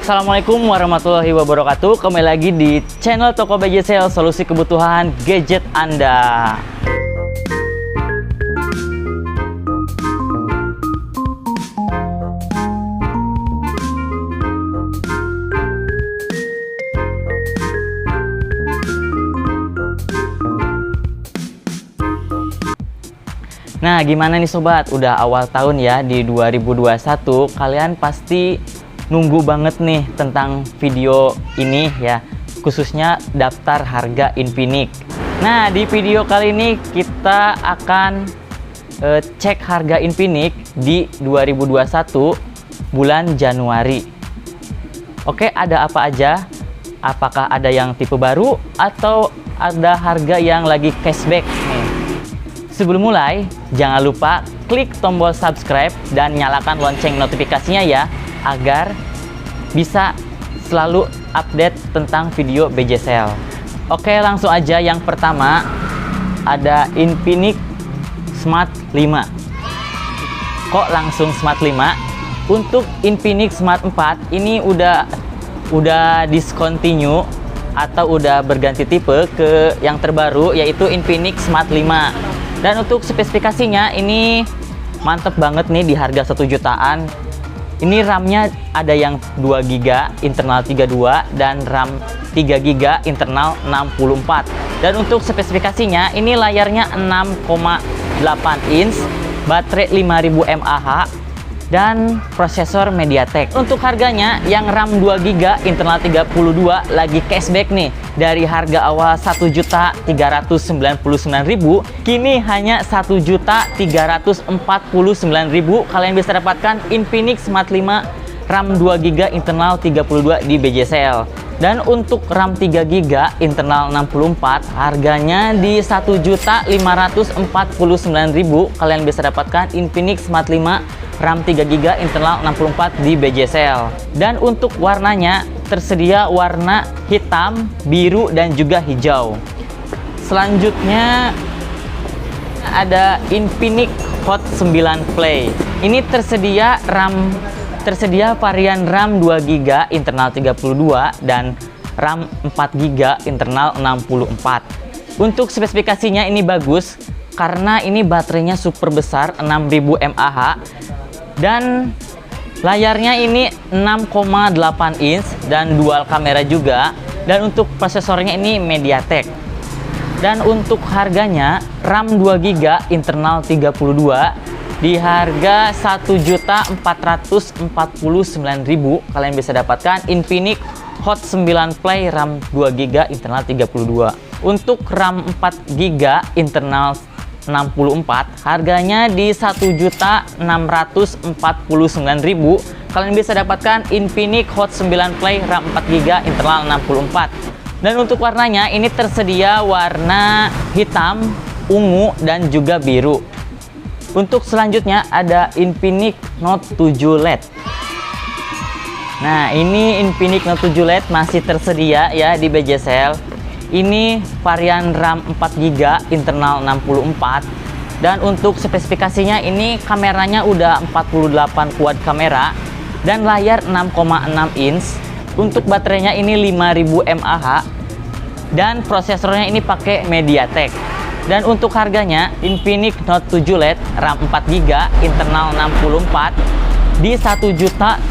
Assalamualaikum warahmatullahi wabarakatuh. Kembali lagi di channel Toko BJ Sale, solusi kebutuhan gadget Anda. Nah, gimana nih sobat? Udah awal tahun ya di 2021. Kalian pasti nunggu banget nih tentang video ini ya, khususnya daftar harga Infinix. Nah, di video kali ini kita akan cek harga Infinix di 2021 bulan Januari. Oke, ada apa aja? Apakah ada yang tipe baru atau ada harga yang lagi cashback nih? Sebelum mulai, jangan lupa klik tombol subscribe dan nyalakan lonceng notifikasinya ya, agar bisa selalu update tentang video BJ Sale. Oke, langsung aja. Yang pertama ada Infinix Smart 5. Kok langsung Smart 5? Untuk Infinix Smart 4 ini udah discontinue atau udah berganti tipe ke yang terbaru, yaitu Infinix Smart 5. Dan untuk spesifikasinya ini mantep banget nih di harga 1 jutaan. Ini RAM-nya ada yang 2 GB internal 32 dan RAM 3 GB internal 64. Dan untuk spesifikasinya ini layarnya 6,8 inch, baterai 5000 mAh dan prosesor MediaTek. Untuk harganya yang RAM 2 GB internal 32 lagi cashback nih. Dari harga awal 1.399.000 kini hanya 1.349.000 kalian bisa dapatkan Infinix Smart 5 RAM 2 GB internal 32 di BJ Sale. Dan untuk RAM 3 GB internal 64 harganya di 1.549.000 kalian bisa dapatkan Infinix Smart 5 RAM 3 GB internal 64 di BJ Sale. Dan untuk warnanya tersedia warna hitam, biru dan juga hijau. Selanjutnya ada Infinix Hot 9 Play. Ini tersedia varian RAM 2 GB internal 32 dan RAM 4 GB internal 64. Untuk spesifikasinya ini bagus karena ini baterainya super besar 6000 mAh dan layarnya ini 6,8 inch dan dual kamera juga. Dan untuk prosesornya ini MediaTek. Dan untuk harganya RAM 2 GB internal 32 di harga 1.449.000 kalian bisa dapatkan Infinix Hot 9 Play RAM 2 GB internal 32. Untuk RAM 4 GB internal 64 harganya di 1.649.000 kalian bisa dapatkan Infinix Hot 9 Play RAM 4 GB internal 64. Dan untuk warnanya ini tersedia warna hitam, ungu dan juga biru. Untuk selanjutnya ada Infinix Note 7 LED. Nah, ini Infinix Note 7 LED masih tersedia ya di BJ Sale. Ini varian RAM 4 GB internal 64. Dan untuk spesifikasinya ini kameranya udah 48 quad kamera dan layar 6,6 inch. Untuk baterainya ini 5000 mAh dan prosesornya ini pakai MediaTek. Dan untuk harganya Infinix Note 7 LED RAM 4 GB internal 64 di 1.799.000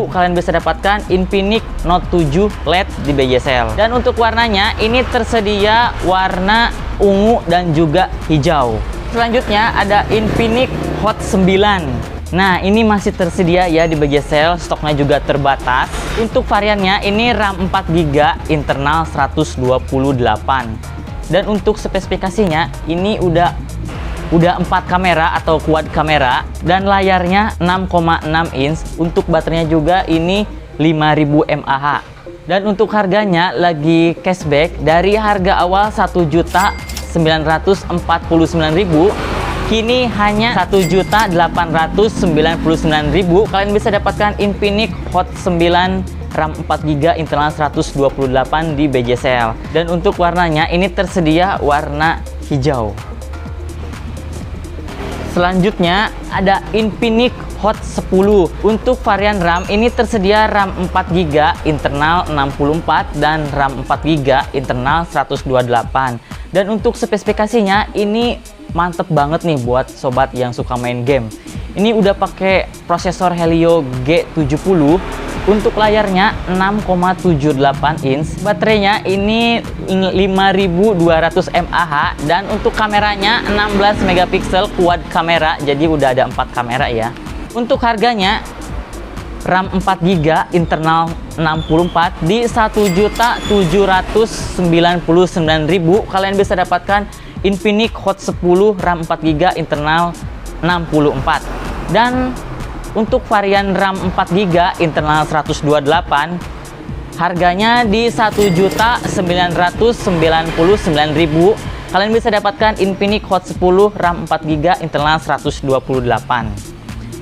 kalian bisa dapatkan Infinix Note 7 LED di BJ Sale. Dan untuk warnanya ini tersedia warna ungu dan juga hijau. Selanjutnya ada Infinix Hot 9. Nah, ini masih tersedia ya di BJ Sale, stoknya juga terbatas. Untuk variannya ini RAM 4 GB internal 128. Dan untuk spesifikasinya ini udah 4 kamera atau quad kamera dan layarnya 6,6 inch. Untuk baterainya juga ini 5000 mAh. Dan untuk harganya lagi cashback dari harga awal 1.949.000 kini hanya 1.899.000 kalian bisa dapatkan Infinix Hot 9 RAM 4 GB internal 128 di BJ Sale. Dan untuk warnanya ini tersedia warna hijau. Selanjutnya ada Infinix Hot 10. Untuk varian RAM ini tersedia RAM 4GB internal 64 dan RAM 4GB internal 128. Dan untuk spesifikasinya ini mantep banget nih buat sobat yang suka main game. Ini udah pakai prosesor Helio G70. Untuk layarnya 6,78 inch, baterainya ini 5200 mAh, dan untuk kameranya 16 megapiksel quad kamera, jadi udah ada 4 kamera ya. Untuk harganya RAM 4GB internal 64 di 1.799.000. Kalian bisa dapatkan Infinix Hot 10 RAM 4GB internal 64. Dan untuk varian RAM 4GB internal 128 harganya di 1.999.000. Kalian bisa dapatkan Infinix Hot 10 RAM 4GB internal 128.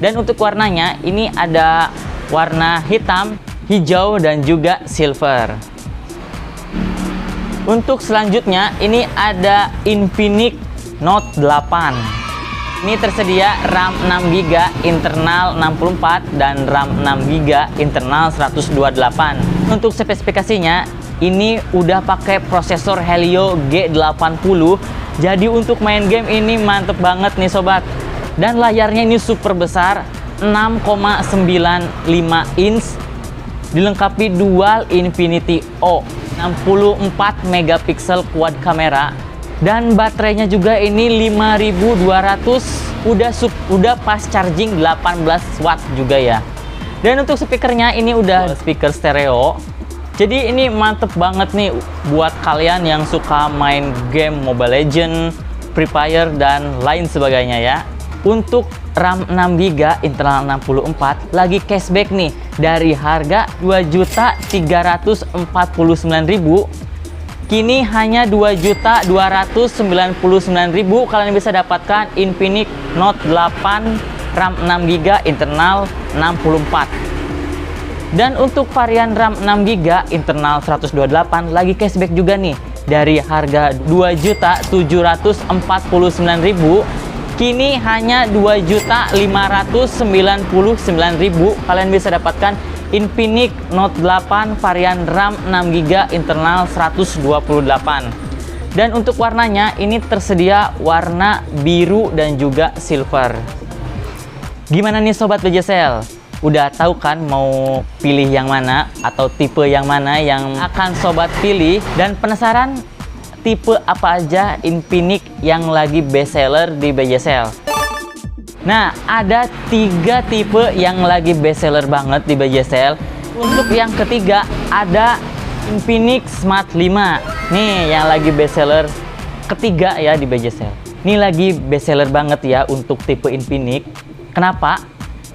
Dan untuk warnanya ini ada warna hitam, hijau, dan juga silver. Untuk selanjutnya ini ada Infinix Note 8. Ini tersedia RAM 6GB internal 64 dan RAM 6GB internal 128. Untuk spesifikasinya ini udah pakai prosesor Helio G80. Jadi untuk main game ini mantep banget nih sobat. Dan layarnya ini super besar, 6,95 inch, dilengkapi dual Infinity O, 64 megapiksel quad kamera. Dan baterainya juga ini 5200, udah fast charging 18 watt juga ya. Dan untuk speakernya ini udah speaker stereo. Jadi ini mantep banget nih buat kalian yang suka main game Mobile Legends, Free Fire, dan lain sebagainya ya. Untuk RAM 6GB internal 64 lagi cashback nih dari harga 2.349.000. Kini hanya 2.299.000. Kalian bisa dapatkan Infinix Note 8 RAM 6GB internal 64. Dan untuk varian RAM 6GB internal 128 lagi cashback juga nih dari harga 2.749.000. Kini hanya 2.599.000. Kalian bisa dapatkan Infinix Note 8 varian RAM 6GB internal 128. Dan untuk warnanya ini tersedia warna biru dan juga silver. Gimana nih sobat BJSL? Udah tahu kan mau pilih yang mana atau tipe yang mana yang akan sobat pilih? Dan penasaran tipe apa aja Infinix yang lagi best seller di BJSL? Nah, ada 3 tipe yang lagi best seller banget di BJSL. Untuk yang ketiga ada Infinix Smart 5. Nih yang lagi best seller ketiga ya di BJSL. Ini lagi best seller banget ya untuk tipe Infinix. Kenapa?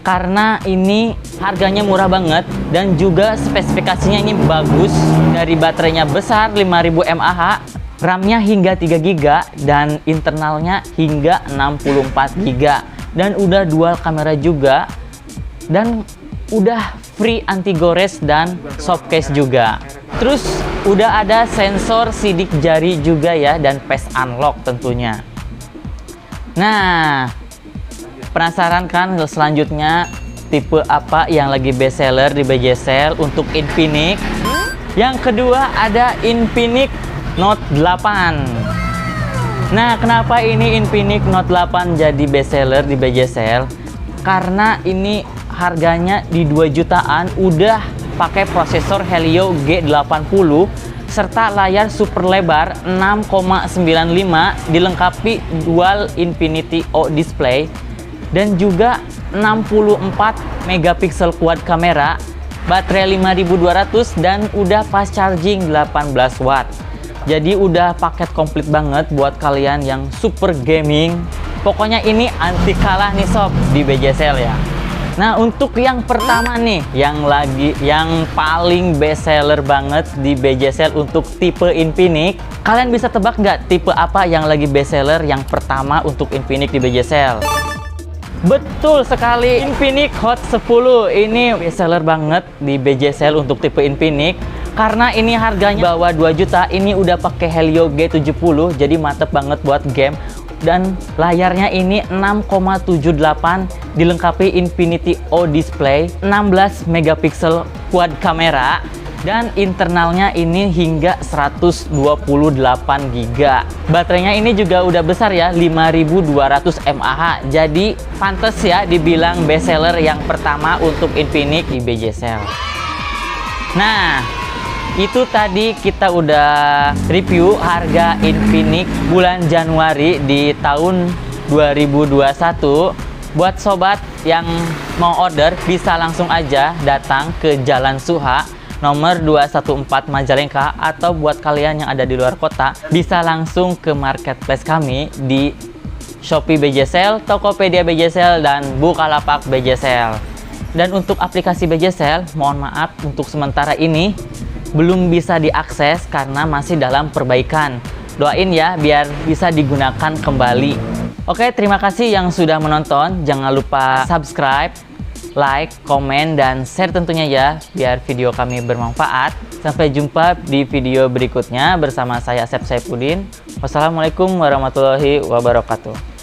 Karena ini harganya murah banget dan juga spesifikasinya ini bagus. Dari baterainya besar 5000 mAh, RAM-nya hingga 3GB, dan internalnya hingga 64GB. Dan udah dual kamera juga, dan udah free anti gores dan soft case juga. Terus udah ada sensor sidik jari juga ya, dan face unlock tentunya. Nah, penasaran kan selanjutnya tipe apa yang lagi best seller di BJSL untuk Infinix? Yang kedua ada Infinix Note 8. Nah, kenapa ini Infinix Note 8 jadi best seller di BJSL? Karena ini harganya di 2 jutaan, udah pakai prosesor Helio G80 serta layar super lebar 6,95, dilengkapi dual Infinity O display dan juga 64 megapiksel quad kamera, baterai 5200, dan udah fast charging 18 watt. Jadi udah paket komplit banget buat kalian yang super gaming. Pokoknya ini anti kalah nih sob di BJSL ya. Nah, untuk yang pertama nih yang paling best seller banget di BJSL untuk tipe Infinix, kalian bisa tebak nggak tipe apa yang lagi best seller yang pertama untuk Infinix di BJSL? Betul sekali, Infinix Hot 10. Ini best seller banget di BJSL untuk tipe Infinix. Karena ini harganya bawah 2 juta, ini udah pakai Helio G70, jadi mantep banget buat game. Dan layarnya ini 6,78 dilengkapi Infinity O display, 16 megapiksel quad kamera, dan internalnya ini hingga 128 GB. Baterainya ini juga udah besar ya, 5200 mAh. Jadi pantas ya dibilang best seller yang pertama untuk Infinix di BJ Sale. Nah, itu tadi kita udah review harga Infinix bulan Januari di tahun 2021. Buat sobat yang mau order bisa langsung aja datang ke Jalan Suha nomor 214 Majalengka, atau buat kalian yang ada di luar kota bisa langsung ke marketplace kami di Shopee BJ Sale, Tokopedia BJ Sale, dan Bukalapak BJ Sale. Dan untuk aplikasi BJ Sale, mohon maaf untuk sementara ini belum bisa diakses karena masih dalam perbaikan. Doain ya biar bisa digunakan kembali. Oke, terima kasih yang sudah menonton. Jangan lupa subscribe, like, komen, dan share tentunya ya, biar video kami bermanfaat. Sampai jumpa di video berikutnya bersama saya Asep Saifuddin. Wassalamualaikum warahmatullahi wabarakatuh.